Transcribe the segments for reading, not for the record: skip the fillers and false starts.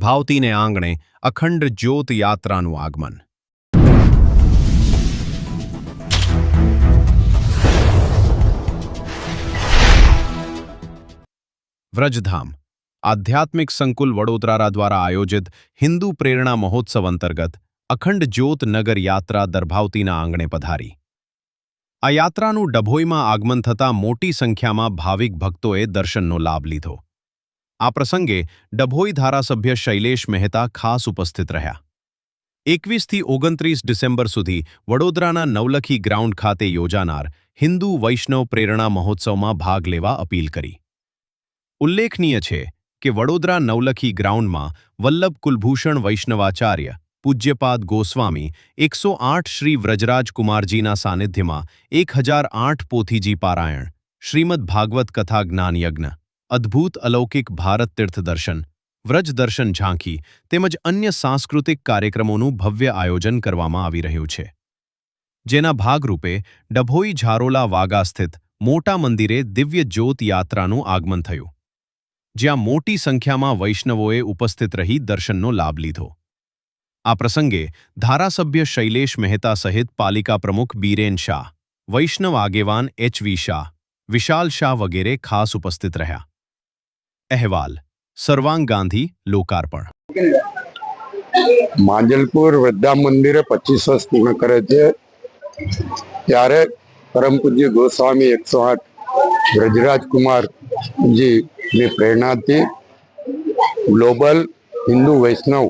ભાવતીને આંગણે અખંડ જ્યોત યાત્રાનું આગમન. વ્રજધામ આધ્યાત્મિક સંકુલ વડોદરા દ્વારા આયોજિત હિન્દુ પ્રેરણા મહોત્સવ અંતર્ગત અખંડ જ્યોત નગર યાત્રા દરભાવતીના આંગણે પધારી. આ યાત્રાનું ડભોઈમાં આગમન થતાં મોટી સંખ્યામાં ભાવિક ભક્તોએ દર્શનનો લાભ લીધો. આ પ્રસંગે ડભોઈ ધારાસભ્ય શૈલેષ મહેતા ખાસ ઉપસ્થિત રહ્યા. 21થી 29 ડિસેમ્બર સુધી વડોદરાના નવલખી ગ્રાઉન્ડ ખાતે યોજાનાર હિન્દુ વૈષ્ણવ પ્રેરણા મહોત્સવમાં ભાગ લેવા અપીલ કરી. ઉલ્લેખનીય છે કે વડોદરા નવલખી ગ્રાઉન્ડમાં વલ્લભ કુલભૂષણ વૈષ્ણવાચાર્ય પૂજ્યપાદ ગોસ્વામી 108 શ્રી વ્રજરાજકુમારજીના સાનિધ્યમાં 1008 પોથીજી પારાયણ, શ્રીમદ ભાગવત કથા જ્ઞાન યજ્ઞ, અદ્ભુત અલૌકિક ભારત તીર્થ દર્શન, વ્રજ દર્શન ઝાંખી તેમજ અન્ય સાંસ્કૃતિક કાર્યક્રમોનું ભવ્ય આયોજન કરવામાં આવી રહ્યું છે. જેના ભાગરૂપે ડભોઈ ઝારોલા વાગા સ્થિત મોટા મંદિરે દિવ્ય જ્યોત યાત્રાનું આગમન થયું, જ્યાં મોટી સંખ્યામાં વૈષ્ણવોએ ઉપસ્થિત રહી દર્શનનો લાભ લીધો. આ પ્રસંગે ધારાસભ્ય શૈલેષ મહેતા સહિત પાલિકા પ્રમુખ બીરેન શાહ, વૈષ્ણવ આગેવાન એચ.વી. શાહ, વિશાલ શાહ વગેરે ખાસ ઉપસ્થિત રહ્યા. અહેવાલ સર્વાંગ ગાંધી, લોકાર્પણ. માંજલપુર વૃદ્ધા મંદિરે 25 વર્ષ પૂર્ણ કરે છે ત્યારે પરમ પૂજ્ય ગોસ્વામી 108 વ્રજરાજકુમારજીની પ્રેરણાથી ગ્લોબલ હિન્દુ વૈષ્ણવ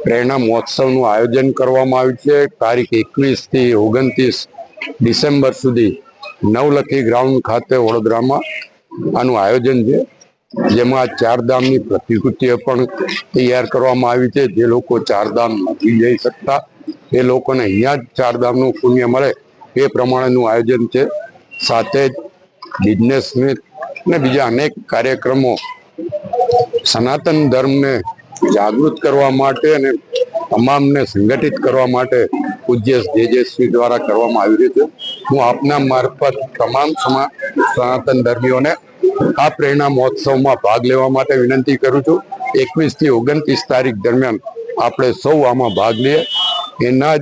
પ્રેરણા મહોત્સવનું આયોજન કરવામાં આવ્યું છે. તારીખ 21થી 29 ડિસેમ્બર સુધી નવલખી ગ્રાઉન્ડ ખાતે વડોદરામાં આનું આયોજન છે, જેમાં ચારધામની પ્રતિકૃતિઓ પણ તૈયાર કરવામાં આવી છે. જે લોકો ચારધામ નથી જઈ શકતા એ લોકોને અહીંયા જ ચારધામનું પુણ્ય મળે એ પ્રમાણેનું આયોજન છે. સાથે જ બિઝનેસ મીટ અને બીજા અનેક કાર્યક્રમો સનાતન ધર્મને જાગૃત કરવા માટે અને તમામને સંગઠિત કરવા માટે પૂજ્ય જેજેશ્રી દ્વારા કરવામાં આવી રહ્યું છે. હું આપના મારફત તમામ સનાતન ધર્મીઓને આ પ્રેરણા મહોત્સવમાં ભાગ લેવા માટે વિનંતી કરું છું. 21થી 29 તારીખ દરમિયાન આપણે સૌ આમાં ભાગ લઈએ. એના જ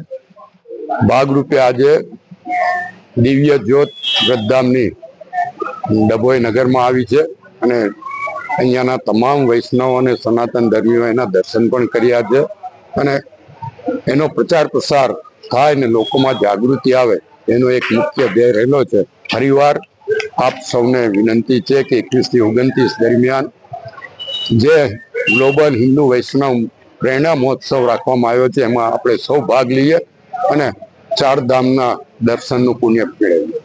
ભાગરૂપે આજે દિવ્ય જ્યોત વ્રજધામની ડભોઈ નગરમાં આવી છે અને અહીંયાના તમામ વૈષ્ણવ અને સનાતન ધર્મીઓ એના દર્શન પણ કર્યા છે અને એનો પ્રચાર પ્રસાર થાય અને લોકોમાં જાગૃતિ આવે એનો એક મુખ્ય ધ્યેય રહેલો છે. ફરીવાર આપ સૌને વિનંતી છે કે 21થી 29 દરમિયાન જે ગ્લોબલ હિન્દુ વૈષ્ણવ પ્રેરણા મહોત્સવ રાખવામાં આવ્યો છે એમાં આપણે સૌ ભાગ લઈએ અને ચાર ધામના દર્શનનું પુણ્ય મેળવીએ.